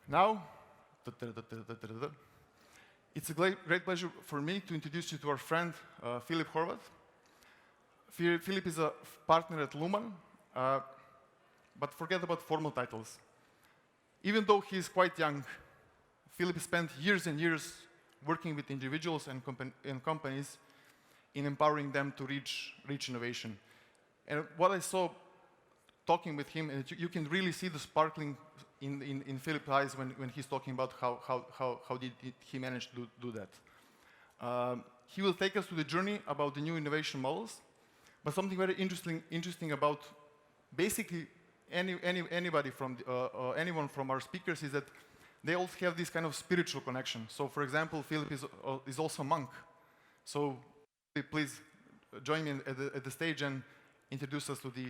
Now, it's a great pleasure for me to introduce you to our friend, Philip Horvath. Philip is a partner at LUMAN, but forget about formal titles. Even though he is quite young, Philip spent years and years working with individuals and companies in empowering them to reach innovation. And what I saw talking with him, and you can really see the sparkling in Philip's eyes when he's talking about how did he manage to do that. He will take us to the journey about the new innovation models, but something very interesting about basically anybody from anyone from our speakers is that they all have this kind of spiritual connection. So, for example, Philip is also a monk. So, please join me at the stage and introduce us to the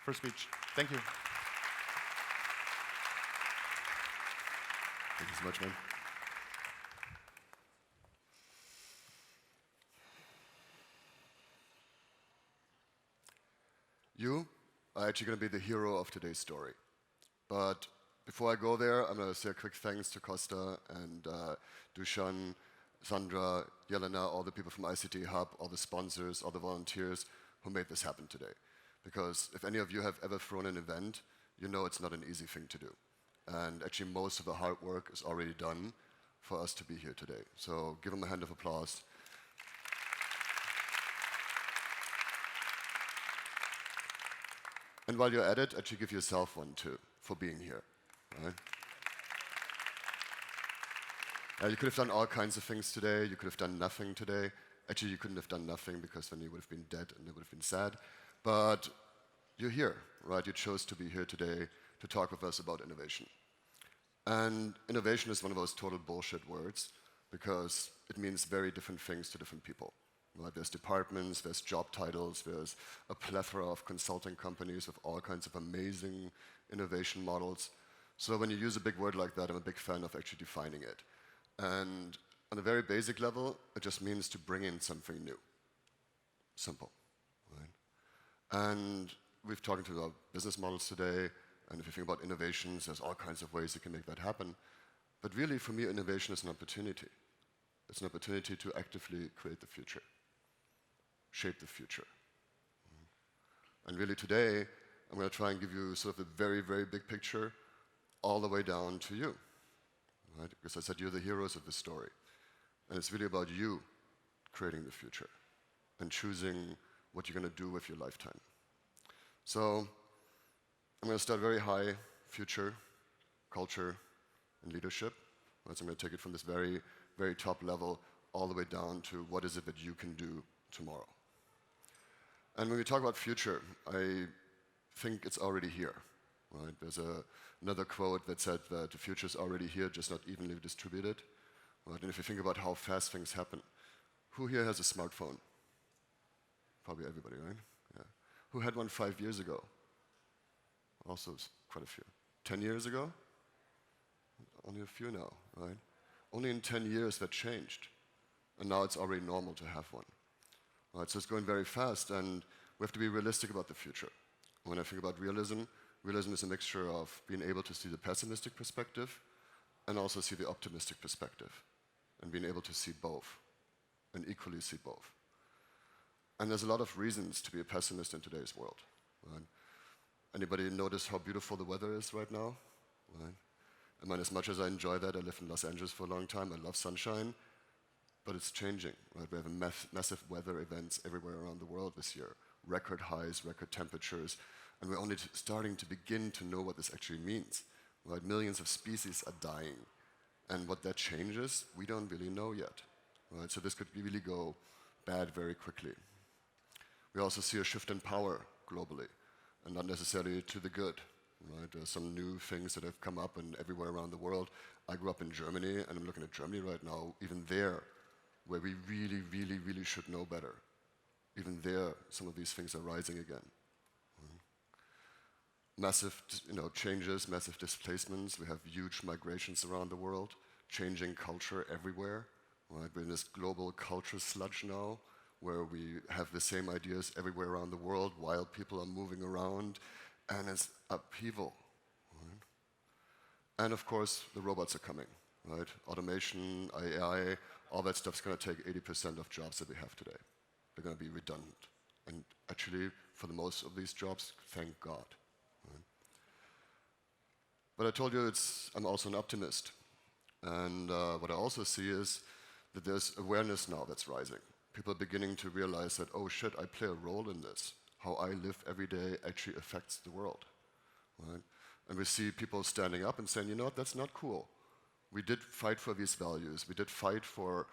first speech. Thank you. Thank you so much, man. You are actually going to be the hero of today's story. But before I go there, I'm going to say a quick thanks to Costa and Dushan, Sandra, Yelena, all the people from ICT Hub, all the sponsors, all the volunteers who made this happen today. Because if any of you have ever thrown an event, you know it's not an easy thing to do. And actually most of the hard work is already done for us to be here today. So give them a hand of applause. And while you're at it, actually give yourself one too for being here. Right? You could have done all kinds of things today. You could have done nothing today. Actually, you couldn't have done nothing because then you would have been dead and it would have been sad. But you're here, right? You chose to be here today to talk with us about innovation. And innovation is one of those total bullshit words because it means very different things to different people. Right? There's departments, there's job titles, there's a plethora of consulting companies with all kinds of amazing innovation models. So when you use a big word like that, I'm a big fan of actually defining it. And on a very basic level, it just means to bring in something new. Simple. Right? And we've talked about business models today, and if you think about innovations, there's all kinds of ways you can make that happen. But really, for me, innovation is an opportunity. It's an opportunity to actively create the future, shape the future. And really today, I'm going to try and give you sort of a very, very big picture all the way down to you. Right? Because I said you're the heroes of the story. And it's really about you creating the future and choosing what you're going to do with your lifetime. So I'm going to start very high, future, culture, and leadership. Right? So I'm going to take it from this very, very top level all the way down to what is it that you can do tomorrow. And when we talk about future, I think it's already here. Right? There's another quote that said that the future is already here, just not evenly distributed. Right? And if you think about how fast things happen, who here has a smartphone? Probably everybody, right? Yeah. Who had one 5 years ago? Also quite a few. 10 years ago? Only a few now, right? Only in 10 years that changed. And now it's already normal to have one. Right? So it's going very fast, and we have to be realistic about the future. When I think about realism, realism is a mixture of being able to see the pessimistic perspective and also see the optimistic perspective, and being able to see both, and equally see both. And there's a lot of reasons to be a pessimist in today's world. Right? Anybody notice how beautiful the weather is right now? Right? I mean, as much as I enjoy that, I lived in Los Angeles for a long time, I love sunshine, but it's changing. Right? We have massive weather events everywhere around the world this year. Record highs, record temperatures, and we're only starting to begin to know what this actually means. Right? Millions of species are dying, and what that changes, we don't really know yet. Right? So this could really go bad very quickly. We also see a shift in power globally, and not necessarily to the good. Right? There's some new things that have come up and everywhere around the world. I grew up in Germany, and I'm looking at Germany right now, even there, where we really, really, really should know better. Even there, some of these things are rising again. Massive changes, massive displacements. We have huge migrations around the world, changing culture everywhere. Right? We're in this global culture sludge now, where we have the same ideas everywhere around the world, while people are moving around, and it's upheaval. Right? And of course, the robots are coming, right? Automation, AI, all that stuff's going to take 80% of jobs that we have today. They're going to be redundant. And actually, for the most of these jobs, thank God. Right? But I told you I'm also an optimist. And what I also see is that there's awareness now that's rising. People are beginning to realize that, oh shit, I play a role in this. How I live every day actually affects the world. Right? And we see people standing up and saying, you know what, that's not cool. We did fight for these values. We did fight for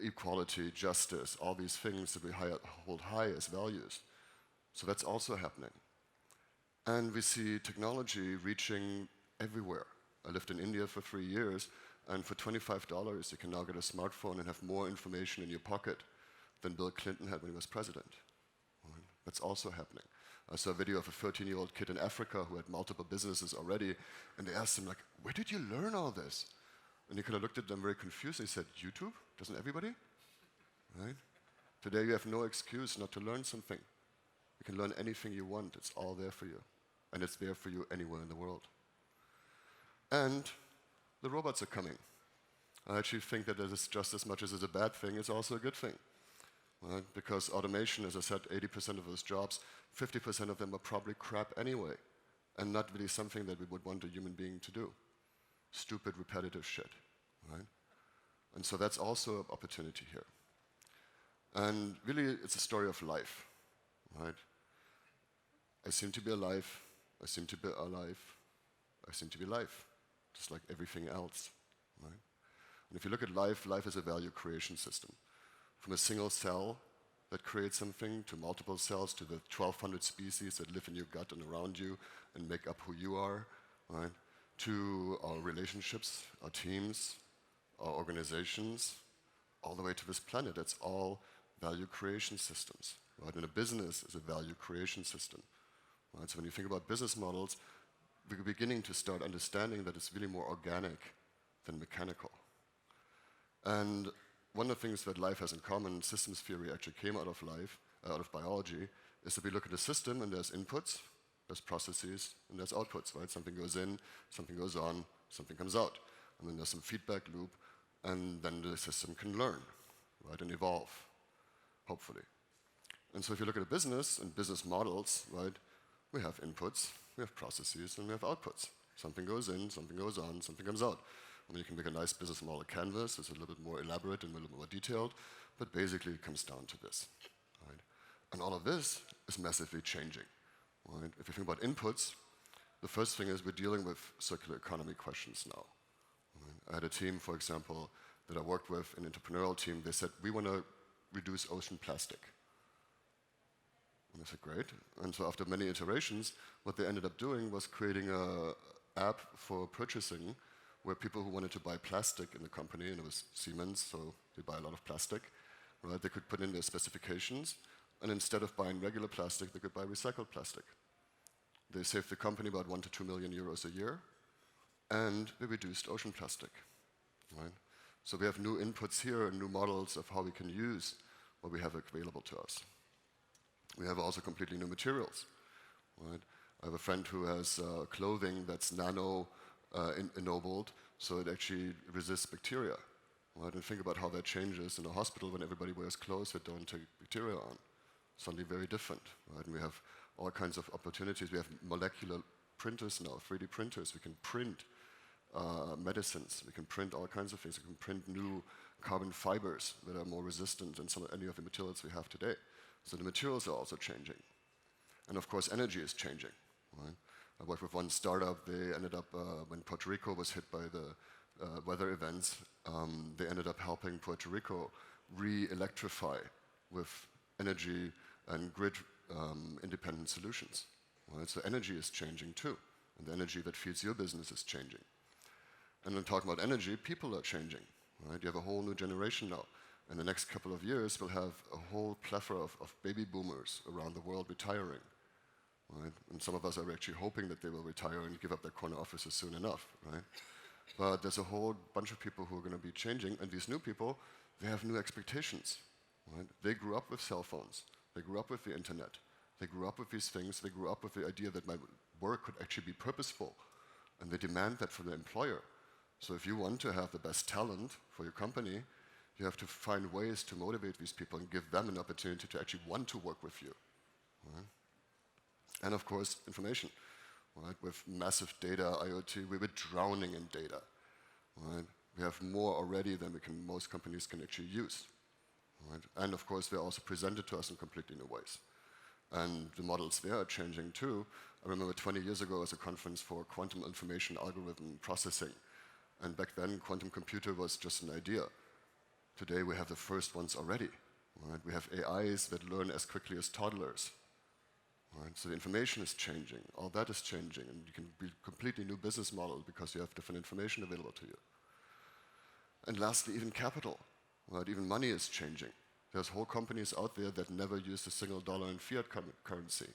equality, justice, all these things that we hold high as values. So that's also happening. And we see technology reaching everywhere. I lived in India for 3 years, and for $25, you can now get a smartphone and have more information in your pocket than Bill Clinton had when he was president. Right? That's also happening. I saw a video of a 13-year-old kid in Africa who had multiple businesses already, and they asked him, like, where did you learn all this? And he kind of looked at them very confused, and he said, YouTube? Doesn't everybody? Right? Today you have no excuse not to learn something. You can learn anything you want. It's all there for you. And it's there for you anywhere in the world. And the robots are coming. I actually think that it is just as much as it's a bad thing, it's also a good thing. Right? Because automation, as I said, 80% of those jobs, 50% of them are probably crap anyway, and not really something that we would want a human being to do. Stupid, repetitive shit. Right? And so that's also an opportunity here. And really, it's a story of life. Right? I seem to be alive. I seem to be alive. I seem to be life, just like everything else. Right? And if you look at life, life is a value creation system. From a single cell that creates something, to multiple cells, to the 1,200 species that live in your gut and around you and make up who you are, right? To our relationships, our teams, our organizations, all the way to this planet. That's all value creation systems. Right? And a business is a value creation system. Right? So when you think about business models, we're beginning to start understanding that it's really more organic than mechanical. And one of the things that life has in common, systems theory actually came out of life, out of biology, is that we look at a system and there's inputs, there's processes, and there's outputs, right? Something goes in, something goes on, something comes out. And then there's some feedback loop, and then the system can learn, right, and evolve, hopefully. And so if you look at a business and business models, right, we have inputs, we have processes, and we have outputs. Something goes in, something goes on, something comes out. I mean, you can make a nice business model canvas. It's a little bit more elaborate and a little bit more detailed, but basically it comes down to this. Right? And all of this is massively changing. Right? If you think about inputs, the first thing is we're dealing with circular economy questions now. Right? I had a team, for example, that I worked with, an entrepreneurial team. They said, we want to reduce ocean plastic. And I said, great. And so after many iterations, what they ended up doing was creating an app for purchasing where people who wanted to buy plastic in the company, and it was Siemens, so they buy a lot of plastic, right? They could put in their specifications, and instead of buying regular plastic, they could buy recycled plastic. They saved the company about 1 to 2 million euros a year, and they reduced ocean plastic, right? So we have new inputs here and new models of how we can use what we have available to us. We have also completely new materials, right? I have a friend who has clothing that's nano ennobled, so it actually resists bacteria. Right? And think about how that changes in a hospital when everybody wears clothes that don't take bacteria on. Suddenly very different. Right? And we have all kinds of opportunities. We have molecular printers now, 3D printers. We can print medicines. We can print all kinds of things. We can print new carbon fibers that are more resistant than any of the materials we have today. So the materials are also changing. And of course, energy is changing. Right? I worked with one startup. They ended up, when Puerto Rico was hit by the weather events, they ended up helping Puerto Rico re-electrify with energy and grid-independent solutions. Right? So energy is changing too, and the energy that feeds your business is changing. And when talking about energy, people are changing. Right? You have a whole new generation now. In the next couple of years, we'll have a whole plethora of baby boomers around the world retiring. Right? And some of us are actually hoping that they will retire and give up their corner offices soon enough, right? But there's a whole bunch of people who are going to be changing, and these new people, they have new expectations, right? They grew up with cell phones. They grew up with the internet. They grew up with these things. They grew up with the idea that my work could actually be purposeful. and they demand that from the employer. So if you want to have the best talent for your company, you have to find ways to motivate these people and give them an opportunity to actually want to work with you. Right? And of course, information. Right? With massive data, IoT, we were drowning in data. Right? We have more already than most companies can actually use. Right? And of course, they're also presented to us in completely new ways. And the models there are changing too. I remember 20 years ago as a conference for quantum information algorithm processing. And back then, quantum computer was just an idea. Today, we have the first ones already. Right? We have AIs that learn as quickly as toddlers. Right? So the information is changing. All that is changing. And you can build a completely new business model because you have different information available to you. And lastly, even capital. Right? Even money is changing. There's whole companies out there that never used a single dollar in fiat currency.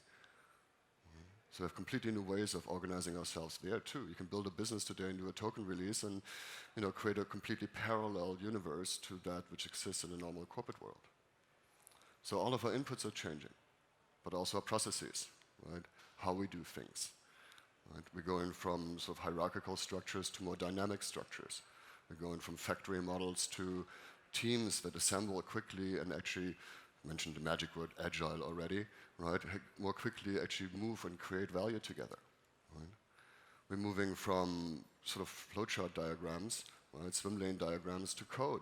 So we have completely new ways of organizing ourselves there too. You can build a business today and do a token release and create a completely parallel universe to that which exists in the normal corporate world. So all of our inputs are changing, but also our processes, right? How we do things. Right? We're going from sort of hierarchical structures to more dynamic structures. We're going from factory models to teams that assemble quickly and actually, I mentioned the magic word agile already, right? More quickly actually move and create value together. Right? We're moving from sort of flowchart diagrams, right? Swim lane diagrams to code.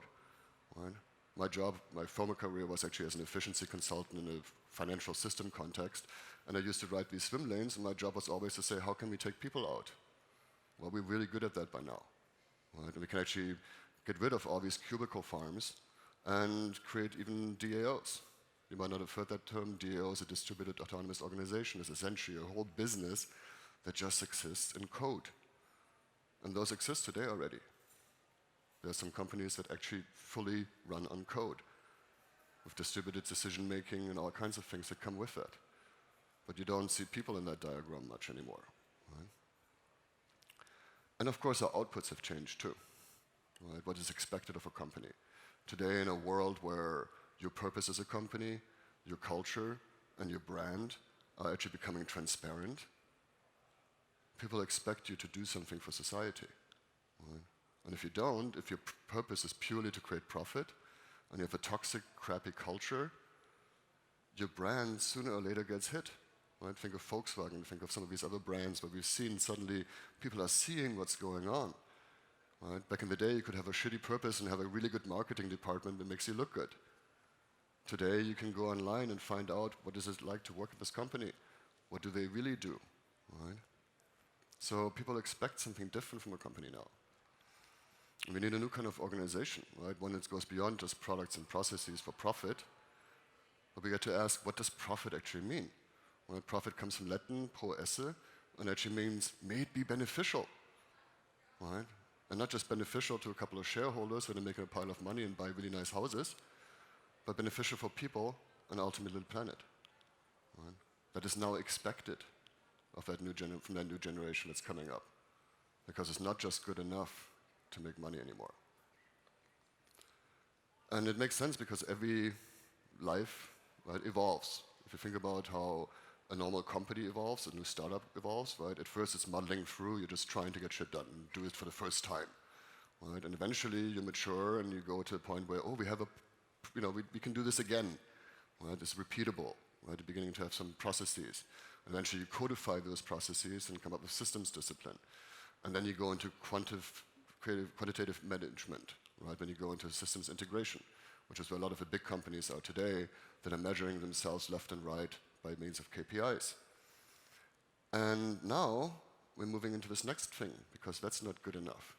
Right? My job, my former career was actually as an efficiency consultant in a financial system context, and I used to write these swim lanes, and my job was always to say, how can we take people out? Well, we're really good at that by now. Right? And we can actually get rid of all these cubicle farms and create even DAOs. You might not have heard that term. DAO is a distributed autonomous organization. It's essentially a whole business that just exists in code. And those exist today already. There are some companies that actually fully run on code with distributed decision making and all kinds of things that come with that. But you don't see people in that diagram much anymore. Right? And of course, our outputs have changed too. Right? What is expected of a company. Today, in a world where your purpose as a company, your culture, and your brand are actually becoming transparent, people expect you to do something for society. Right? And if you don't, if your purpose is purely to create profit, and you have a toxic, crappy culture, your brand sooner or later gets hit. Right? Think of Volkswagen, think of some of these other brands where we've seen suddenly people are seeing what's going on. Right? Back in the day, you could have a shitty purpose and have a really good marketing department that makes you look good. Today, you can go online and find out what is it like to work at this company. What do they really do? Right? So people expect something different from a company now. And we need a new kind of organization, right? One that goes beyond just products and processes for profit. But we get to ask, what does profit actually mean? Well, profit comes from Latin, pro esse, and actually means may it be beneficial. Right? And not just beneficial to a couple of shareholders when they're making a pile of money and buy really nice houses, but beneficial for people and ultimately the planet. Right? That is now expected of that from that new generation that's coming up. Because it's not just good enough to make money anymore. And it makes sense because every life, right, evolves. If you think about how a normal company evolves, a new startup evolves, right? At first it's muddling through, you're just trying to get shit done and do it for the first time. Right? And eventually you mature and you go to a point where, oh, we have we can do this again. Right? It's repeatable. Right? You're beginning to have some processes. Eventually you codify those processes and come up with systems discipline. And then you go into quantitative management, right? When you go into systems integration, which is where a lot of the big companies are today that are measuring themselves left and right by means of KPIs. And now we're moving into this next thing because that's not good enough.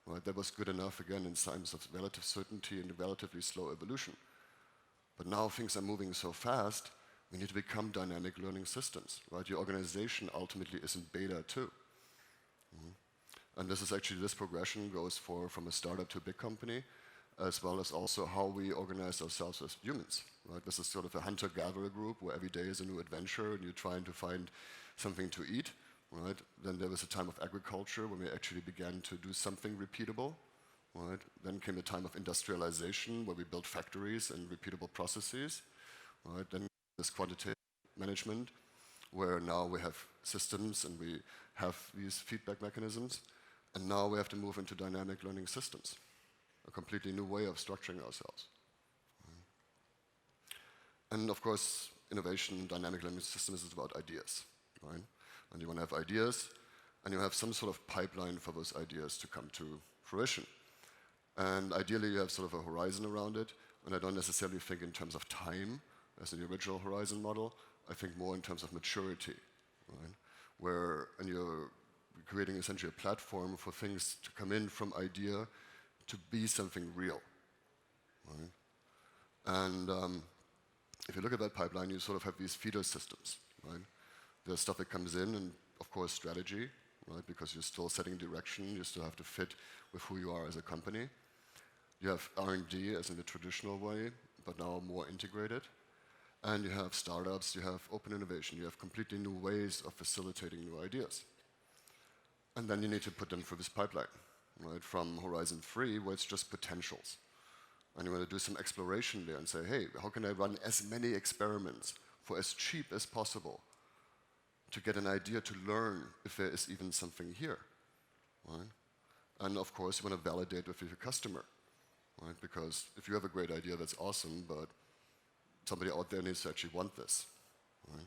Right? That was good enough again in times of relative certainty and relatively slow evolution. But now things are moving so fast, we need to become dynamic learning systems. Right? Your organization ultimately is in beta too. And this is actually, this progression goes from a startup to a big company, as well as also how we organize ourselves as humans. Right? This is sort of a hunter-gatherer group where every day is a new adventure and you're trying to find something to eat. Right? Then there was a time of agriculture when we actually began to do something repeatable. Right? Then came a time of industrialization where we built factories and repeatable processes. Right? Then this quantitative management, where now we have systems and we have these feedback mechanisms, and now we have to move into dynamic learning systems, a completely new way of structuring ourselves. And of course, innovation, dynamic learning systems is about ideas, right? And you want to have ideas, and you have some sort of pipeline for those ideas to come to fruition. And ideally, you have sort of a horizon around it, and I don't necessarily think in terms of time, as in the original horizon model. I think more in terms of maturity, right? And you're creating essentially a platform for things to come in from idea to be something real, right? And if you look at that pipeline, you sort of have these feeder systems, right? There's stuff that comes in, and of course strategy, right? Because you're still setting direction, you still have to fit with who you are as a company. You have R&D as in the traditional way, but now more integrated. And you have startups, you have open innovation, you have completely new ways of facilitating new ideas. And then you need to put them through this pipeline, right? From Horizon 3, where it's just potentials. And you want to do some exploration there and say, hey, how can I run as many experiments for as cheap as possible to get an idea to learn if there is even something here, right? And of course, you want to validate with your customer, right? Because if you have a great idea, that's awesome, but somebody out there needs to actually want this, right?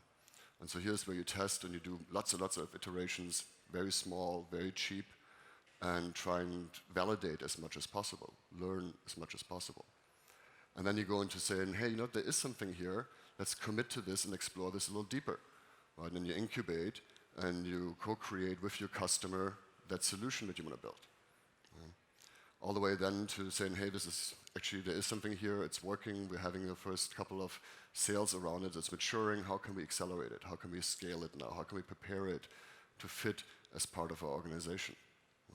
And so here's where you test and you do lots and lots of iterations, very small, very cheap, and try and validate as much as possible, learn as much as possible. And then you go into saying, hey, you know, there is something here, let's commit to this and explore this a little deeper, right? And then you incubate and you co-create with your customer that solution that you want to build. Right? All the way then to saying, hey, this is actually, there is something here, it's working, we're having the first couple of sales around it, it's maturing, how can we accelerate it? How can we scale it now? How can we prepare it to fit as part of our organization?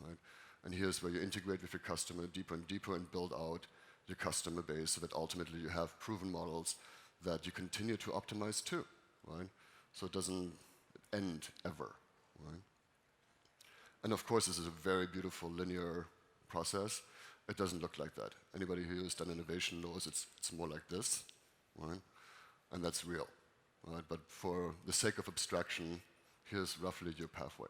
Right? And here's where you integrate with your customer deeper and deeper and build out your customer base so that ultimately you have proven models that you continue to optimize to, right? So it doesn't end ever, right? And of course, this is a very beautiful linear process. It doesn't look like that. Anybody who has done innovation knows it's more like this, right? And that's real, right? But for the sake of abstraction, here's roughly your pathway.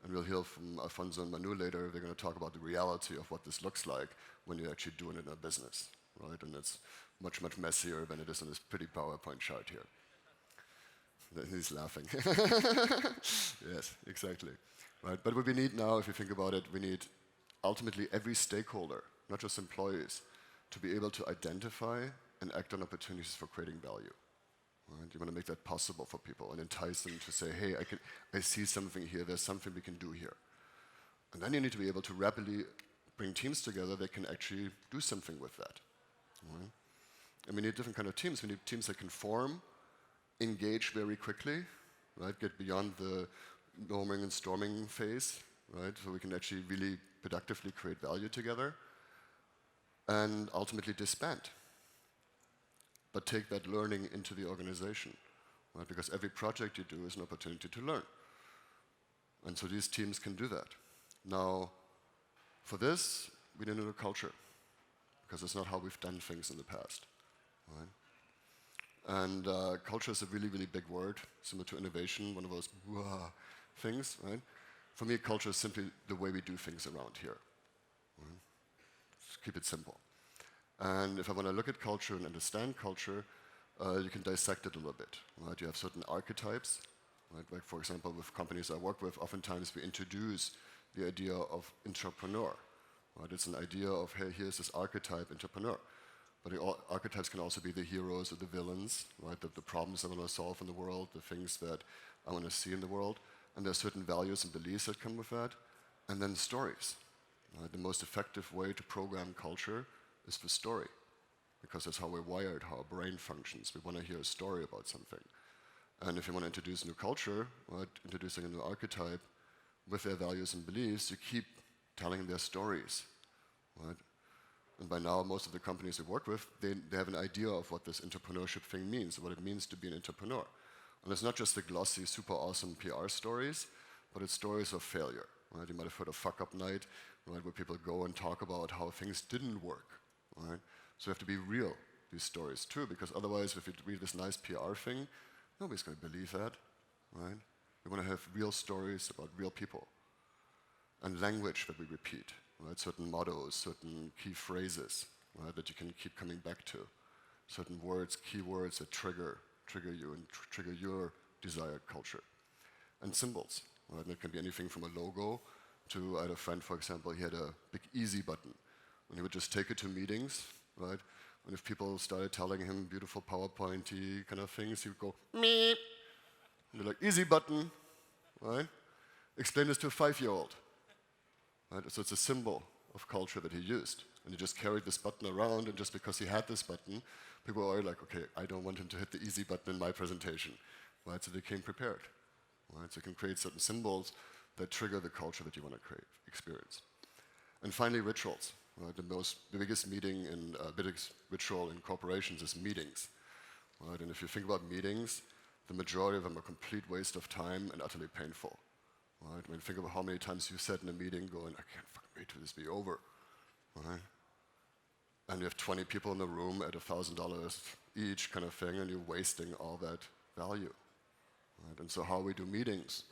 And we'll hear from Alfonso and Manu later. They're going to talk about the reality of what this looks like when you're actually doing it in a business, right? And it's much, much messier than it is in this pretty PowerPoint chart here. He's laughing. Yes, exactly. Right? But what we need now, if you think about it, we need ultimately every stakeholder, not just employees, to be able to identify and act on opportunities for creating value. Right? You want to make that possible for people and entice them to say, hey, I see something here, there's something we can do here. And then you need to be able to rapidly bring teams together that can actually do something with that. Right? And we need different kind of teams. We need teams that can form, engage very quickly, right? Get beyond the norming and storming phase, right? So we can actually really productively create value together and ultimately disband. But take that learning into the organization, right? Because every project you do is an opportunity to learn. And so these teams can do that. Now, for this, we need a new culture, because it's not how we've done things in the past, right? And culture is a really, really big word, similar to innovation, one of those things, right? For me, culture is simply the way we do things around here. Right? Just keep it simple. And if I want to look at culture and understand culture, you can dissect it a little bit. Right? You have certain archetypes. Right? Like, for example, with companies I work with, oftentimes we introduce the idea of intrapreneur. Right? It's an idea of, hey, here's this archetype, entrepreneur. But the archetypes can also be the heroes or the villains, right? The problems I want to solve in the world, the things that I want to see in the world. And there are certain values and beliefs that come with that. And then stories. Right? The most effective way to program culture is the story, because that's how we're wired, how our brain functions. We want to hear a story about something. And if you want to introduce a new culture, right, introducing a new archetype with their values and beliefs, you keep telling their stories. Right? And by now, most of the companies we work with, they have an idea of what this entrepreneurship thing means, what it means to be an entrepreneur. And it's not just the glossy, super awesome PR stories, but it's stories of failure. Right? You might have heard of Fuck Up Night, right, where people go and talk about how things didn't work. Right? So you have to be real, these stories too, because otherwise, if you read this nice PR thing, nobody's going to believe that. right? We want to have real stories about real people. And language that we repeat, right? Certain mottos, certain key phrases, right, that you can keep coming back to. Certain words, keywords that trigger you and trigger your desired culture. And symbols, right? And it can be anything from a logo to, I had a friend, for example, he had a big easy button. And he would just take it to meetings, right? And if people started telling him beautiful PowerPointy kind of things, he would go, meep. And they're like, easy button, right? Explain this to a 5-year-old. Right? So it's a symbol of culture that he used. And he just carried this button around, and just because he had this button, people were like, okay, I don't want him to hit the easy button in my presentation. Right? So they came prepared. Right? So you can create certain symbols that trigger the culture that you want to experience. And finally, rituals. Right? The biggest biggest ritual in corporations is meetings. Right? And if you think about meetings, the majority of them are a complete waste of time and utterly painful. Right? When you think about how many times you sat in a meeting going, I can't fucking wait till this be over. Right? And you have 20 people in the room at $1,000 each kind of thing, and you're wasting all that value. Right? And so how we do meetings,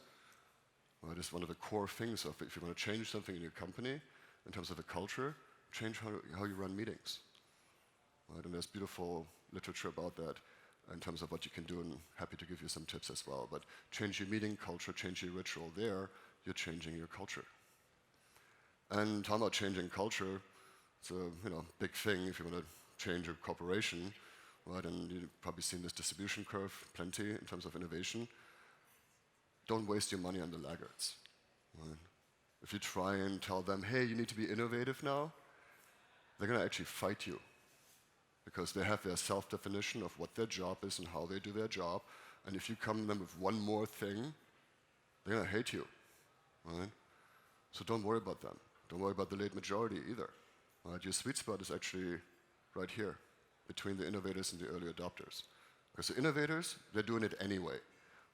right, is one of the core things of if you want to change something in your company, in terms of the culture, change how you run meetings. Right? And there's beautiful literature about that in terms of what you can do, and happy to give you some tips as well. But change your meeting culture, change your ritual there, you're changing your culture. And talking about changing culture, it's a big thing if you want to change your corporation, right? And you've probably seen this distribution curve plenty in terms of innovation. Don't waste your money on the laggards. Right? If you try and tell them, hey, you need to be innovative now, they're going to actually fight you, because they have their self-definition of what their job is and how they do their job. And if you come to them with one more thing, they're going to hate you. Right? So don't worry about them. Don't worry about the late majority either. Right? Your sweet spot is actually right here, between the innovators and the early adopters. Because the innovators, they're doing it anyway.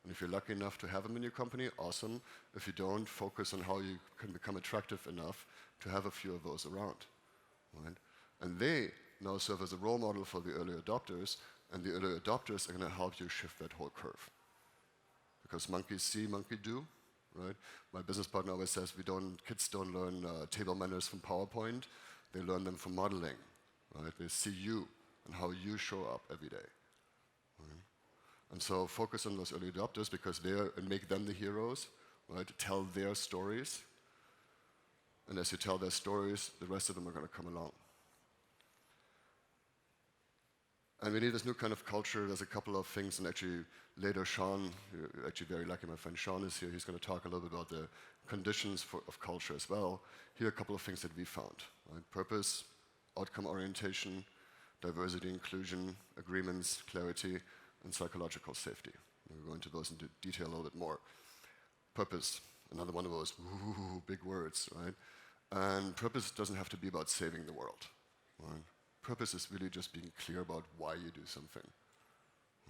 And if you're lucky enough to have them in your company, awesome. If you don't, focus on how you can become attractive enough to have a few of those around. Right? And they now serve as a role model for the early adopters, and the early adopters are going to help you shift that whole curve. Because monkeys see, monkey do, right? My business partner always says kids don't learn table manners from PowerPoint, they learn them from modeling, right? They see you and how you show up every day. Right? And so focus on those early adopters, because and make them the heroes, right? Tell their stories. And as you tell their stories, the rest of them are going to come along. And we need this new kind of culture. There's a couple of things, and actually later Sean, you're actually very lucky my friend Sean is here, he's going to talk a little bit about the conditions of culture as well. Here are a couple of things that we found. Right? Purpose, outcome orientation, diversity, inclusion, agreements, clarity, and psychological safety. We'll go into those in detail a little bit more. Purpose, another one of those big words, right? And purpose doesn't have to be about saving the world. Right? Purpose is really just being clear about why you do something.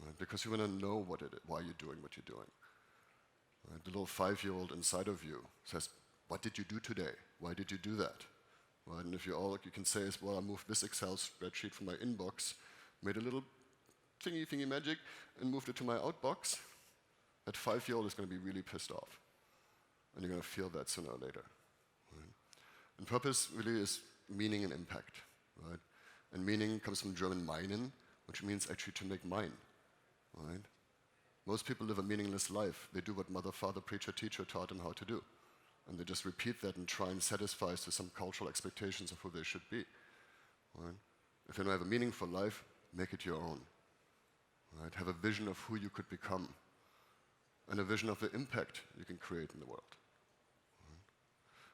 Right? Because you want to know why you're doing what you're doing. Right? The little 5-year-old inside of you says, what did you do today? Why did you do that? Right? And if you can say is, well, I moved this Excel spreadsheet from my inbox, made a little thingy magic, and moved it to my outbox, that 5-year-old is going to be really pissed off. And you're going to feel that sooner or later. Right? And purpose really is meaning and impact. Right? And meaning comes from German meinen, which means actually to make mine. Right? Most people live a meaningless life. They do what mother, father, preacher, teacher taught them how to do. And they just repeat that and try and satisfy to some cultural expectations of who they should be. Right? If you don't have a meaningful life, make it your own. Right? Have a vision of who you could become, and a vision of the impact you can create in the world. Right?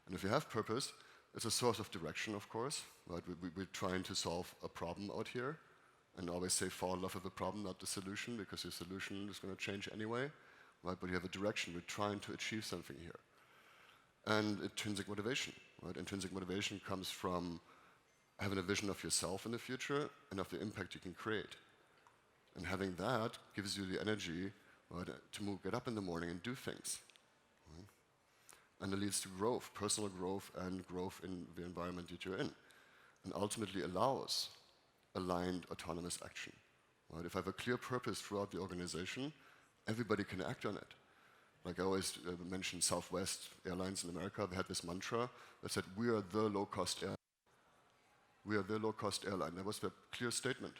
And if you have purpose, it's a source of direction, of course. Right? We're trying to solve a problem out here, and always say fall in love with the problem, not the solution, because your solution is going to change anyway. Right? But you have a direction. We're trying to achieve something here. And intrinsic motivation. Right? Intrinsic motivation comes from having a vision of yourself in the future and of the impact you can create. And having that gives you the energy, right, to get up in the morning and do things. Right? And it leads to growth, personal growth, and growth in the environment that you're in. And ultimately allows aligned autonomous action. Right? If I have a clear purpose throughout the organization, everybody can act on it. Like I always mention Southwest Airlines in America, they had this mantra that said, we are the low-cost airline. We are the low-cost airline. That was their clear statement.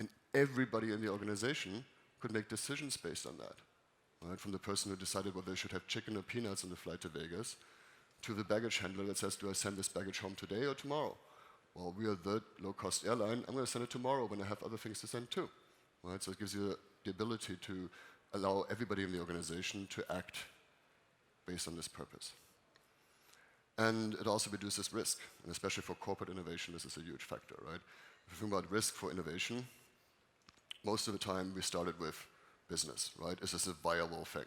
And everybody in the organization could make decisions based on that. Right? From the person who decided whether they should have chicken or peanuts on the flight to Vegas, to the baggage handler that says, do I send this baggage home today or tomorrow? Well, we are the low-cost airline. I'm going to send it tomorrow when I have other things to send too. Right? So it gives you the ability to allow everybody in the organization to act based on this purpose. And it also reduces risk, and especially for corporate innovation, this is a huge factor, right? If you think about risk for innovation, most of the time we started with business, right? Is this a viable thing?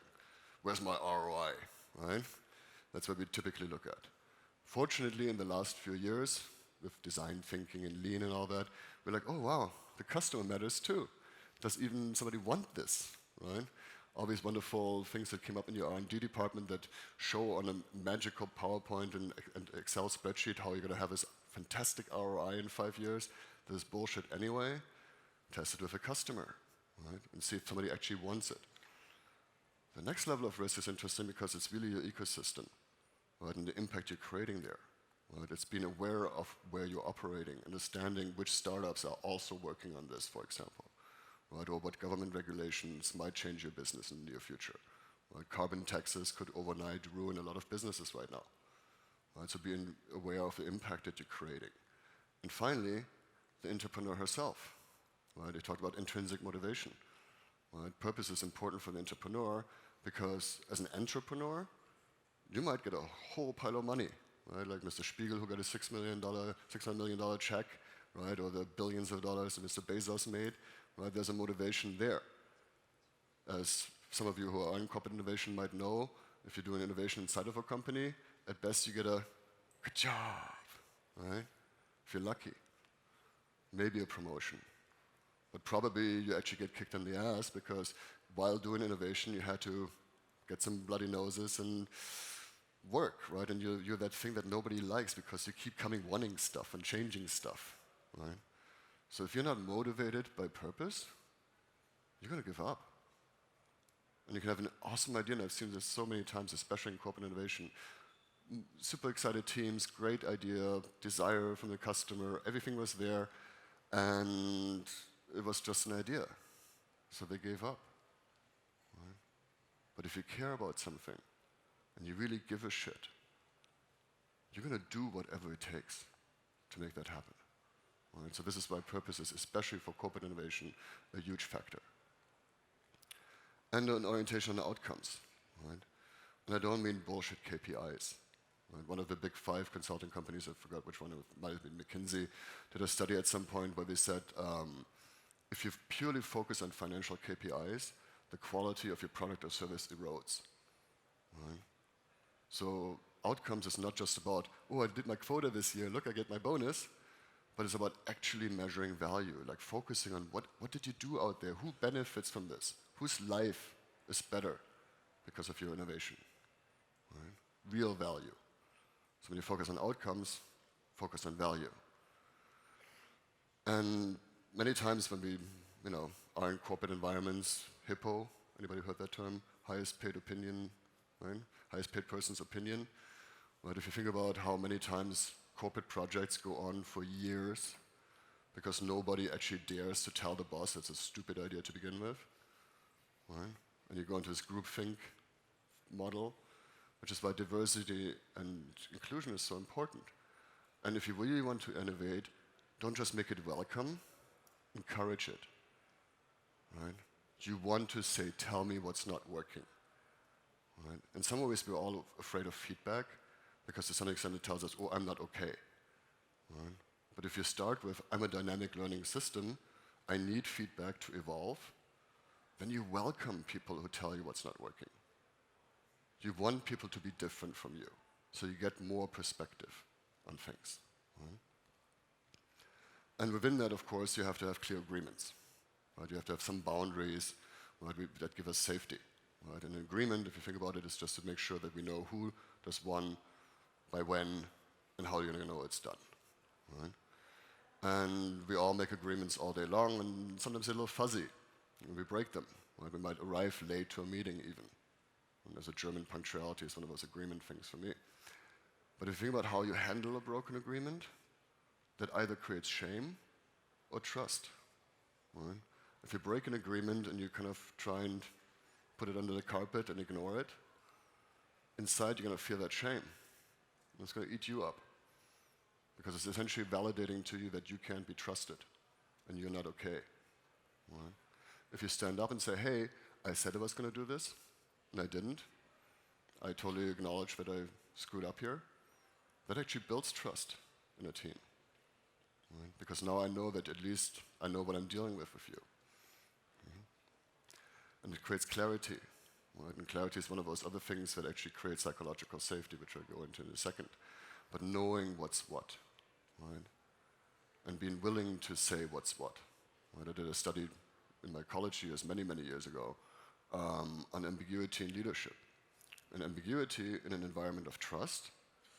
Where's my ROI, right? That's what we typically look at. Fortunately, in the last few years, with design thinking and lean and all that, we're like, oh wow, the customer matters too. Does even somebody want this, right? All these wonderful things that came up in your R&D department that show on a magical PowerPoint and Excel spreadsheet how you're going to have this fantastic ROI in 5 years. That is bullshit anyway. Test it with a customer, right? And see if somebody actually wants it. The next level of risk is interesting because it's really your ecosystem, right? And the impact you're creating there. Right? It's being aware of where you're operating, understanding which startups are also working on this, for example. Right, or what government regulations might change your business in the near future. Right? Carbon taxes could overnight ruin a lot of businesses right now. Right? So being aware of the impact that you're creating. And finally, the entrepreneur herself. Right? They talked about intrinsic motivation. Right? Purpose is important for the entrepreneur because as an entrepreneur, you might get a whole pile of money. Right? Like Mr. Spiegel, who got a $600 million check, right? Or the billions of dollars that Mr. Bezos made. Right, there's a motivation there. As some of you who are in corporate innovation might know, if you're doing innovation inside of a company, at best you get a good job, right? If you're lucky. Maybe a promotion. But probably you actually get kicked in the ass because while doing innovation you had to get some bloody noses and work, right? And you're that thing that nobody likes because you keep coming wanting stuff and changing stuff, right? So if you're not motivated by purpose, you're going to give up. And you can have an awesome idea, and I've seen this so many times, especially in corporate innovation. Super excited teams, great idea, desire from the customer, everything was there, and it was just an idea. So they gave up. Right? But if you care about something, and you really give a shit, you're going to do whatever it takes to make that happen. Right? So this is why purpose is, especially for corporate innovation, a huge factor. And an orientation on outcomes. Right? And I don't mean bullshit KPIs. Right? One of the big 5 consulting companies, I forgot which one, it might have been McKinsey, did a study at some point where they said, if you purely focus on financial KPIs, the quality of your product or service erodes. Right? So outcomes is not just about, oh, I did my quota this year, look, I get my bonus. But it's about actually measuring value, like focusing on what did you do out there? Who benefits from this? Whose life is better because of your innovation? Right? Real value. So when you focus on outcomes, focus on value. And many times when we are in corporate environments, HIPPO, anybody heard that term? Highest paid opinion, right? Highest paid person's opinion. Right? If you think about how many times corporate projects go on for years because nobody actually dares to tell the boss it's a stupid idea to begin with. Right? And you go into this groupthink model, which is why diversity and inclusion is so important. And if you really want to innovate, don't just make it welcome, encourage it. Right? You want to say, tell me what's not working. Right? In some ways, we're all afraid of feedback, because to some extent it tells us, oh, I'm not okay. Right? But if you start with, I'm a dynamic learning system, I need feedback to evolve, then you welcome people who tell you what's not working. You want people to be different from you, so you get more perspective on things. Right? And within that, of course, you have to have clear agreements. Right? You have to have some boundaries, right, that give us safety. Right? An agreement, if you think about it, is just to make sure that we know who does one, by when, and how you're going to know it's done. Right? And we all make agreements all day long, and sometimes they're a little fuzzy, and we break them. Right? We might arrive late to a meeting even. And as a German, punctuality is one of those agreement things for me. But if you think about how you handle a broken agreement, that either creates shame or trust. Right? If you break an agreement and you kind of try and put it under the carpet and ignore it, inside you're going to feel that shame. And it's going to eat you up. Because it's essentially validating to you that you can't be trusted and you're not okay. Right? If you stand up and say, hey, I said I was going to do this, and I didn't, I totally acknowledge that I screwed up here, that actually builds trust in a team. Right? Because now I know that at least I know what I'm dealing with you. And it creates clarity. Right? And clarity is one of those other things that actually create psychological safety, which I'll go into in a second. But knowing what's what, right? And being willing to say what's what. Right? I did a study in my college years, many, many years ago, on ambiguity in leadership. And ambiguity in an environment of trust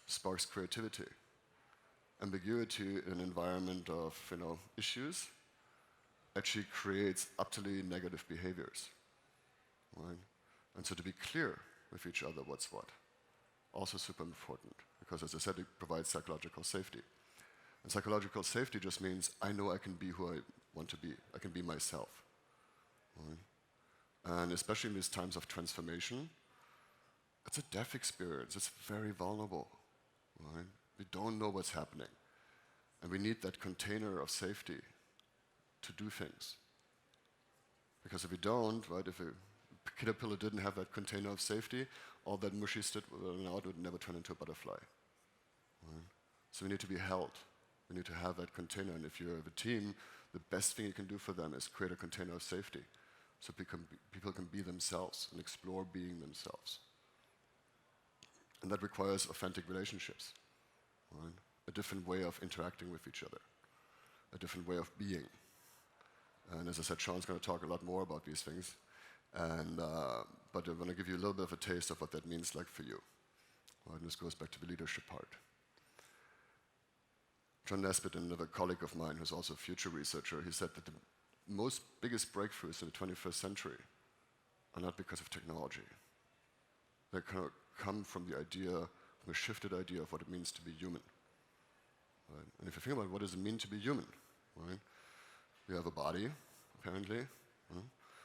sparks creativity. Ambiguity in an environment of issues actually creates utterly negative behaviors. Right? And so to be clear with each other what's what, also super important, because as I said, it provides psychological safety. And psychological safety just means I know I can be who I want to be. I can be myself. Right? And especially in these times of transformation, it's a deaf experience. It's very vulnerable. Right? We don't know what's happening. And we need that container of safety to do things. Because if we don't, right, if a caterpillar didn't have that container of safety, all that mushy stuff would never turn into a butterfly. Right? So we need to be held. We need to have that container. And if you have a team, the best thing you can do for them is create a container of safety. So people can be themselves and explore being themselves. And that requires authentic relationships. Right? A different way of interacting with each other. A different way of being. And as I said, Sean's going to talk a lot more about these things. But I want to give you a little bit of a taste of what that means like for you. Right? And this goes back to the leadership part. John Nesbitt, another colleague of mine who's also a future researcher, he said that the biggest breakthroughs in the 21st century are not because of technology. They kind of come from the idea, from a shifted idea of what it means to be human. Right? And if you think about what does it mean to be human, right? You have a body, apparently,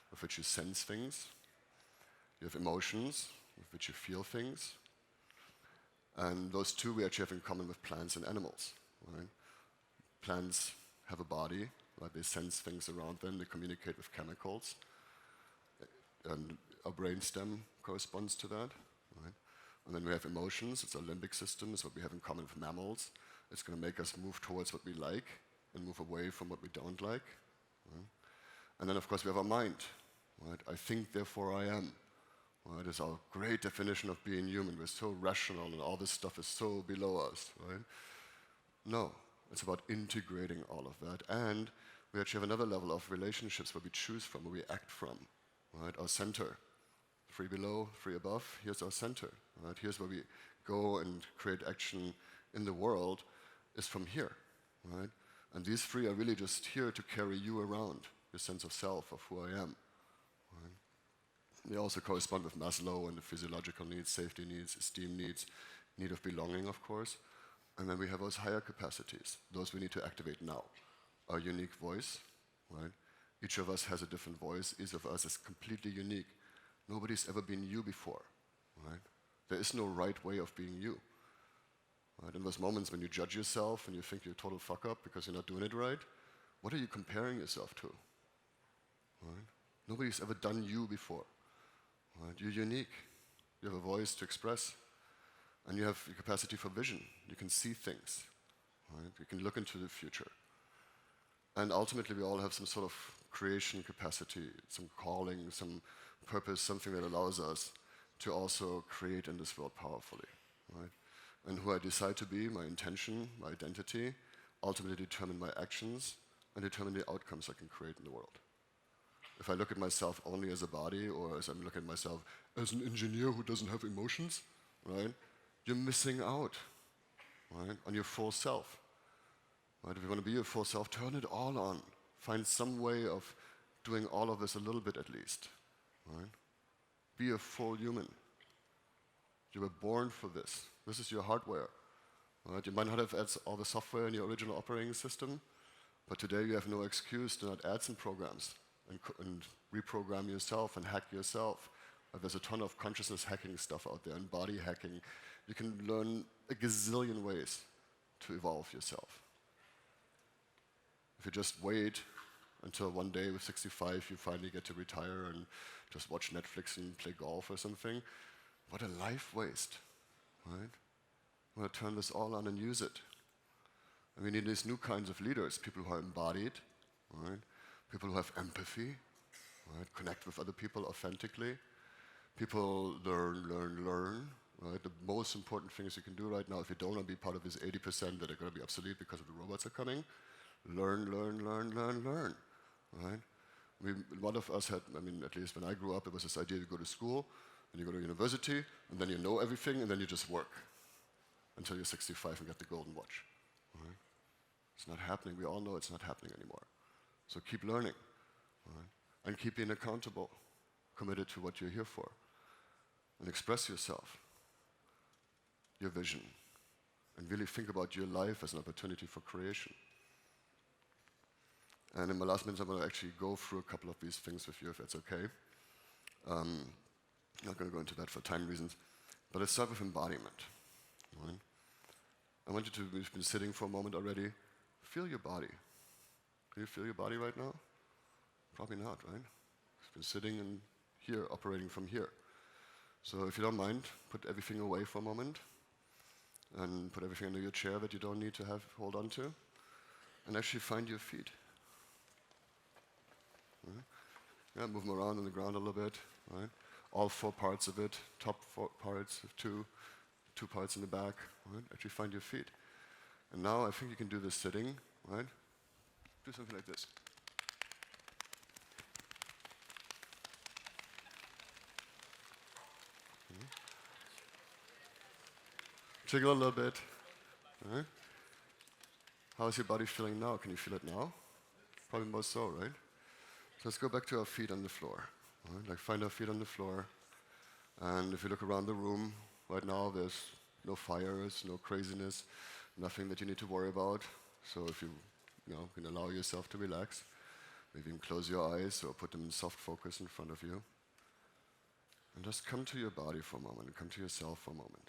with which you sense things. You have emotions, with which you feel things. And those two we actually have in common with plants and animals. Right? Plants have a body, right? They sense things around them, they communicate with chemicals. And our brainstem corresponds to that. Right? And then we have emotions, it's our limbic system, it's what we have in common with mammals. It's going to make us move towards what we like and move away from what we don't like. Right? And then, of course, we have our mind. Right? I think, therefore I am. Right? It's our great definition of being human. We're so rational and all this stuff is so below us. Right? No, it's about integrating all of that. And we actually have another level of relationships where we choose from, where we act from. Right? Our center. 3 below, 3 above, here's our center. Right? Here's where we go and create action in the world, is from here. Right? And these 3 are really just here to carry you around, your sense of self, of who I am. Right? They also correspond with Maslow and the physiological needs, safety needs, esteem needs, need of belonging, of course. And then we have those higher capacities, those we need to activate now. Our unique voice, right? Each of us has a different voice. Each of us is completely unique. Nobody's ever been you before, right? There is no right way of being you. Right? In those moments when you judge yourself and you think you're a total fuck up because you're not doing it right, what are you comparing yourself to? Right? Nobody's ever done you before. Right? You're unique. You have a voice to express. And you have the capacity for vision. You can see things. Right? You can look into the future. And ultimately, we all have some sort of creation capacity, some calling, some purpose, something that allows us to also create in this world powerfully. Right? And who I decide to be, my intention, my identity, ultimately determine my actions and determine the outcomes I can create in the world. If I look at myself only as a body, or as I'm looking at myself as an engineer who doesn't have emotions, right? You're missing out, right, on your full self. Right? If you want to be your full self, turn it all on. Find some way of doing all of this a little bit at least. Right? Be a full human. You were born for this. This is your hardware. Right? You might not have added all the software in your original operating system, but today you have no excuse to not add some programs and reprogram yourself and hack yourself. There's a ton of consciousness hacking stuff out there and body hacking. You can learn a gazillion ways to evolve yourself. If you just wait until one day with 65 you finally get to retire and just watch Netflix and play golf or something, what a life waste, right? We want to turn this all on and use it. And we need these new kinds of leaders, people who are embodied, right? People who have empathy, right? Connect with other people authentically. People learn, right? The most important things you can do right now, if you don't want to be part of this 80% that are going to be obsolete because of the robots are coming, learn, right? A lot of us had, I mean, at least when I grew up, it was this idea: you go to school, and you go to university, and then you know everything, and then you just work until you're 65 and get the golden watch. Right? It's not happening. We all know it's not happening anymore. So keep learning, right? And keep being accountable, committed to what you're here for, and express yourself, your vision, and really think about your life as an opportunity for creation. And in my last minutes, I'm going to actually go through a couple of these things with you, if that's okay. I'm not going to go into that for time reasons, but let's start with embodiment. Right? I want you to, we've been sitting for a moment already, feel your body. Can you feel your body right now? Probably not, right? It's been sitting in here, operating from here. So if you don't mind, put everything away for a moment, and put everything under your chair that you don't need to hold on to, and actually find your feet. Right? Yeah, move them around on the ground a little bit, right? All four parts of it, top four parts of two parts in the back, right? Actually find your feet. And now I think you can do this sitting, right? Do something like this. Jiggle a little bit. Right? How's your body feeling now? Can you feel it now? Probably more so, right? So let's go back to our feet on the floor. Right? Like find our feet on the floor. And if you look around the room, right now there's no fires, no craziness, nothing that you need to worry about. So if you can allow yourself to relax, maybe even close your eyes or put them in soft focus in front of you. And just come to your body for a moment, come to yourself for a moment.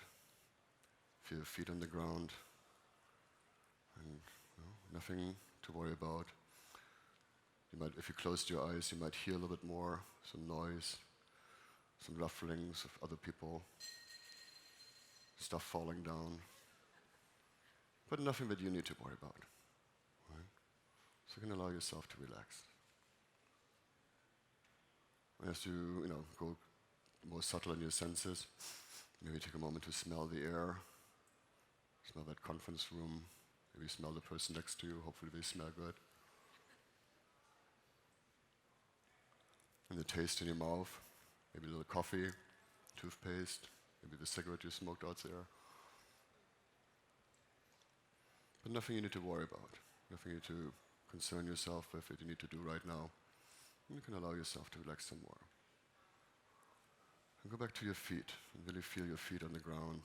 Feel your feet on the ground, and nothing to worry about. You might, if you closed your eyes, you might hear a little bit more, some noise, some rufflings of other people, stuff falling down, but nothing that you need to worry about. Right? So you can allow yourself to relax. And as you go more subtle in your senses, maybe take a moment to smell the air, smell that conference room, maybe smell the person next to you, hopefully they smell good. And the taste in your mouth, maybe a little coffee, toothpaste, maybe the cigarette you smoked out there. But nothing you need to worry about, nothing you need to concern yourself with that you need to do right now. And you can allow yourself to relax some more. And go back to your feet and really feel your feet on the ground,